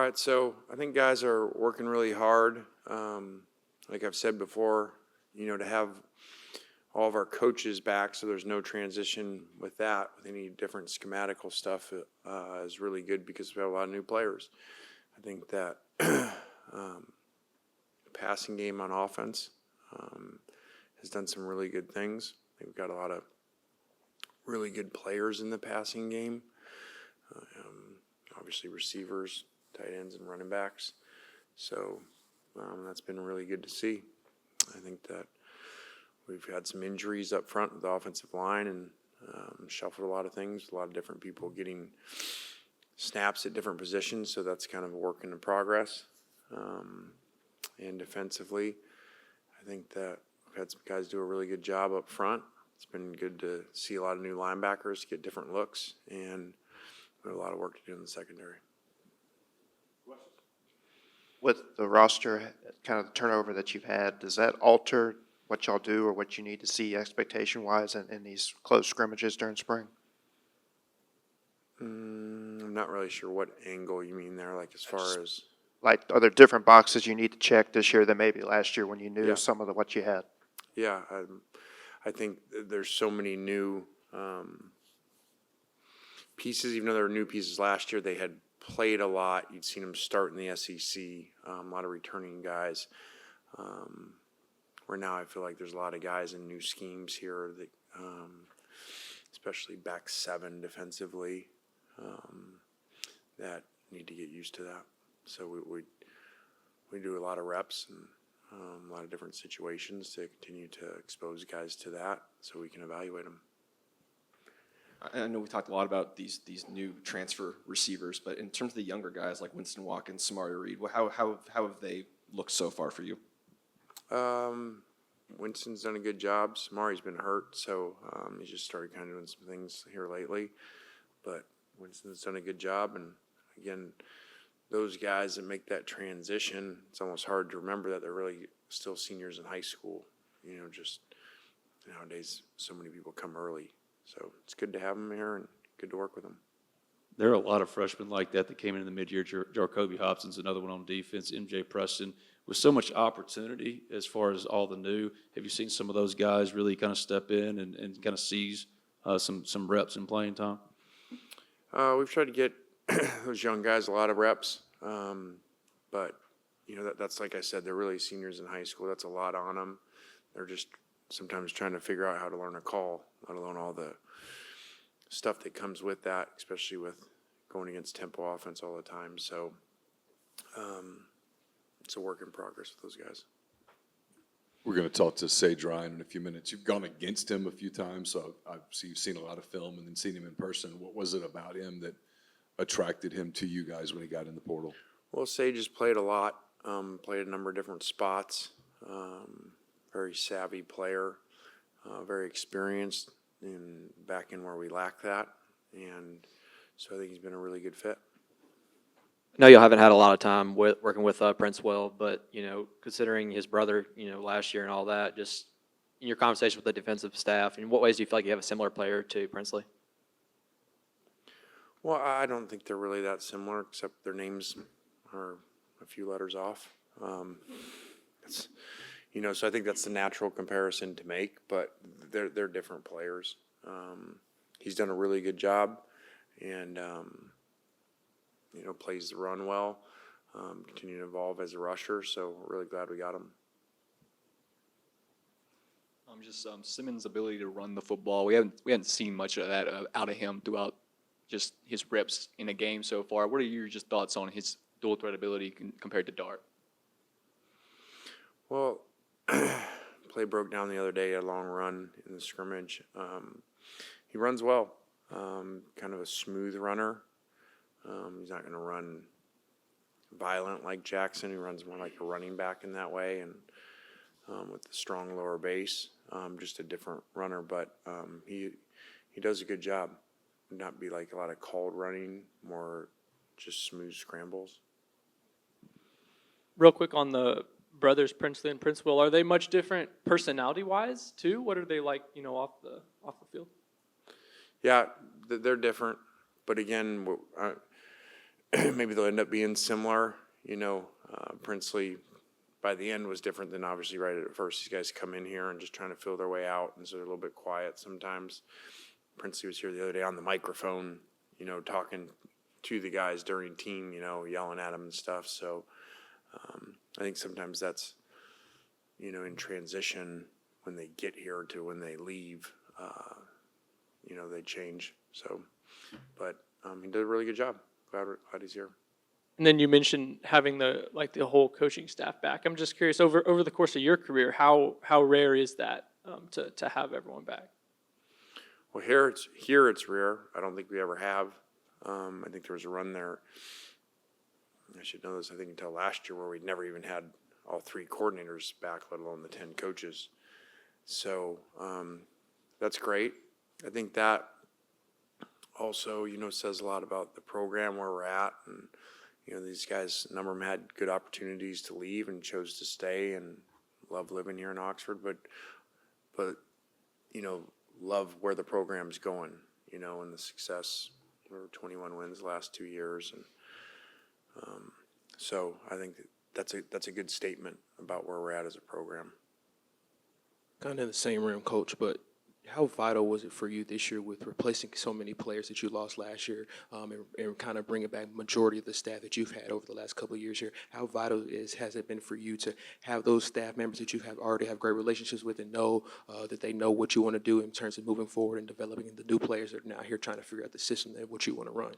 All right, so I think guys are working really hard. Like I've said before, to have all of our coaches back, so there's no transition with that, with any different schematical stuff, is really good because we have a lot of new players. I think that passing game on offense has done some really good things. I think we've got a lot of really good players in the passing game. Obviously receivers, tight ends, and running backs. So that's been really good to see. I think that we've had some injuries up front with the offensive line and shuffled a lot of things, a lot of different people getting snaps at different positions, so that's kind of a work in progress. And defensively, I think that we've had some guys do a really good job up front. It's been good to see a lot of new linebackers get different looks, and we have a lot of work to do in the secondary. With the roster, kind of the turnover that you've had, does that alter what y'all do or what you need to see expectation-wise in these close scrimmages during spring? I'm not really sure what angle you mean there, like as far as... Like, are there different boxes you need to check this year than maybe last year when you knew some of what you had? Yeah, I think there's so many new pieces. Even though there were new pieces last year, they had played a lot. You'd seen them start in the SEC, a lot of returning guys. Where now I feel like there's a lot of guys in new schemes here, that, especially back seven defensively, that need to get used to that. So we do a lot of reps and a lot of different situations to continue to expose guys to that so we can evaluate them. I know we talked a lot about these new transfer receivers, but in terms of the younger guys like Winston Watkins, Samari Reed, how have they looked so far for you? Winston's done a good job. Samari's been hurt, so he's just started kind of doing some things here lately. But Winston's done a good job, and again, those guys that make that transition, it's almost hard to remember that they're really still seniors in high school. Just nowadays, so many people come early. So it's good to have them here and good to work with them. There are a lot of freshmen like that came in the mid-year. Jacoby Hobson's another one on defense, MJ Preston. With so much opportunity as far as all the new, have you seen some of those guys really kind of step in and kind of seize some reps and playing time? We've tried to get those young guys a lot of reps, but that's like I said, they're really seniors in high school. That's a lot on them. They're just sometimes trying to figure out how to learn a call, let alone all the stuff that comes with that, especially with going against tempo offense all the time. So it's a work in progress with those guys. We're going to talk to Sage Ryan in a few minutes. You've gone against him a few times, so you've seen a lot of film and then seen him in person. What was it about him that attracted him to you guys when he got in the portal? Well, Sage has played a lot, played a number of different spots. Very savvy player, very experienced back in where we lack that. And so I think he's been a really good fit. I know y'all haven't had a lot of time working with Prince Will, but, considering his brother, last year and all that, just in your conversation with the defensive staff, in what ways do you feel like you have a similar player to Princely? Well, I don't think they're really that similar, except their names are a few letters off. So I think that's the natural comparison to make, but they're different players. He's done a really good job, and plays the run well. Continue to evolve as a rusher, so we're really glad we got him. Just Simmons' ability to run the football. We haven't seen much of that out of him throughout just his reps in a game so far. What are your just thoughts on his dual threat ability compared to Dart? Well, play broke down the other day, a long run in the scrimmage. He runs well, kind of a smooth runner. He's not going to run violent like Jackson. He runs more like a running back in that way, and with the strong lower base, just a different runner. But he does a good job. Not be like a lot of called running, more just smooth scrambles. Real quick on the brothers Princely and Prince Will, are they much different personality-wise too? What are they like, off the field? Yeah, they're different, but again, maybe they'll end up being similar. Princely by the end was different than obviously right at first. These guys come in here and just trying to feel their way out, and so they're a little bit quiet sometimes. Princely was here the other day on the microphone, talking to the guys during team, yelling at them and stuff. So I think sometimes that's, in transition when they get here to when they leave, they change. So, but he did a really good job. Glad he's here. And then you mentioned having the whole coaching staff back. I'm just curious, over the course of your career, how rare is that to have everyone back? Well, here it's rare. I don't think we ever have. I think there was a run there. I should know this. I think until last year where we'd never even had all 3 coordinators back, let alone the 10 coaches. So that's great. I think that also, says a lot about the program where we're at, and these guys, a number of them had good opportunities to leave and chose to stay and love living here in Oxford, but love where the program's going, and the success. We're 21 wins the last 2 years, and so I think that's a good statement about where we're at as a program. Kind of in the same realm, Coach, but how vital was it for you this year with replacing so many players that you lost last year, and kind of bringing back majority of the staff that you've had over the last couple of years here? How vital has it been for you to have those staff members that you already have great relationships with and know that they know what you want to do in terms of moving forward and developing the new players that are now here trying to figure out the system and what you want to run?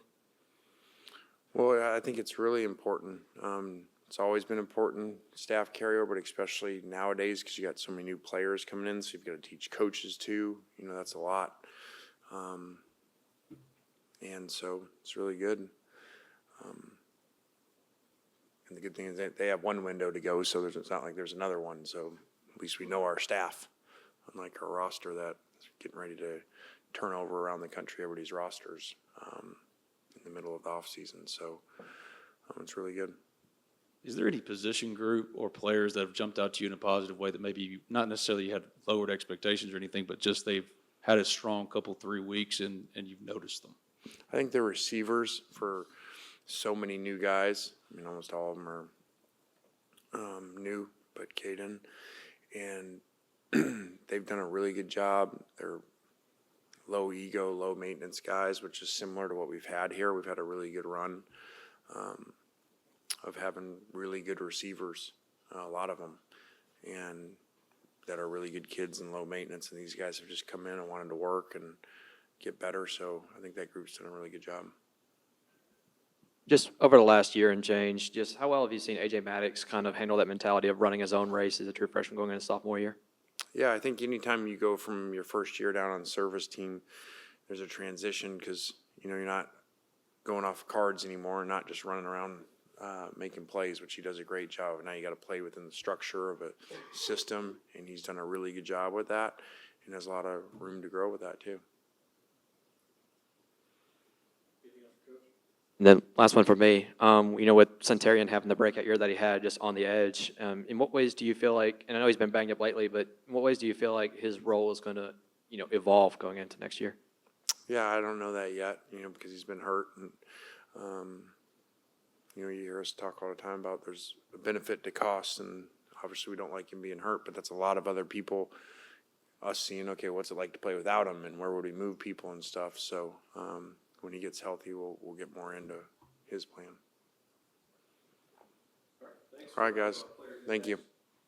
Well, I think it's really important. It's always been important, staff carryover, but especially nowadays because you got so many new players coming in, so you've got to teach coaches too. That's a lot. And so it's really good. And the good thing is that they have one window to go, so it's not like there's another one. So at least we know our staff, unlike our roster that's getting ready to turn over around the country, everybody's rosters in the middle of the off season. So it's really good. Is there any position group or players that have jumped out to you in a positive way that maybe not necessarily you had lowered expectations or anything, but just they've had a strong couple, 3 weeks and you've noticed them? I think the receivers for so many new guys, almost all of them are new, but Caden, and they've done a really good job. They're low ego, low maintenance guys, which is similar to what we've had here. We've had a really good run of having really good receivers, a lot of them, and that are really good kids and low maintenance. And these guys have just come in and wanted to work and get better. So I think that group's done a really good job. Just over the last year and change, just how well have you seen A.J. Maddox kind of handle that mentality of running his own race as a true freshman going into sophomore year? Yeah, I think anytime you go from your first year down on the service team, there's a transition because, you're not going off cards anymore and not just running around making plays, which he does a great job. Now you got to play within the structure of a system, and he's done a really good job with that, and there's a lot of room to grow with that too. And then last one for me, with Centurion having the breakout year that he had just on the edge, in what ways do you feel like, and I know he's been banged up lately, but in what ways do you feel like his role is going to, evolve going into next year? Yeah, I don't know that yet, because he's been hurt. And, you hear us talk all the time about there's a benefit to cost, and obviously we don't like him being hurt, but that's a lot of other people, us seeing, okay, what's it like to play without him and where would we move people and stuff. So when he gets healthy, we'll get more into his plan. All right, guys. Thank you.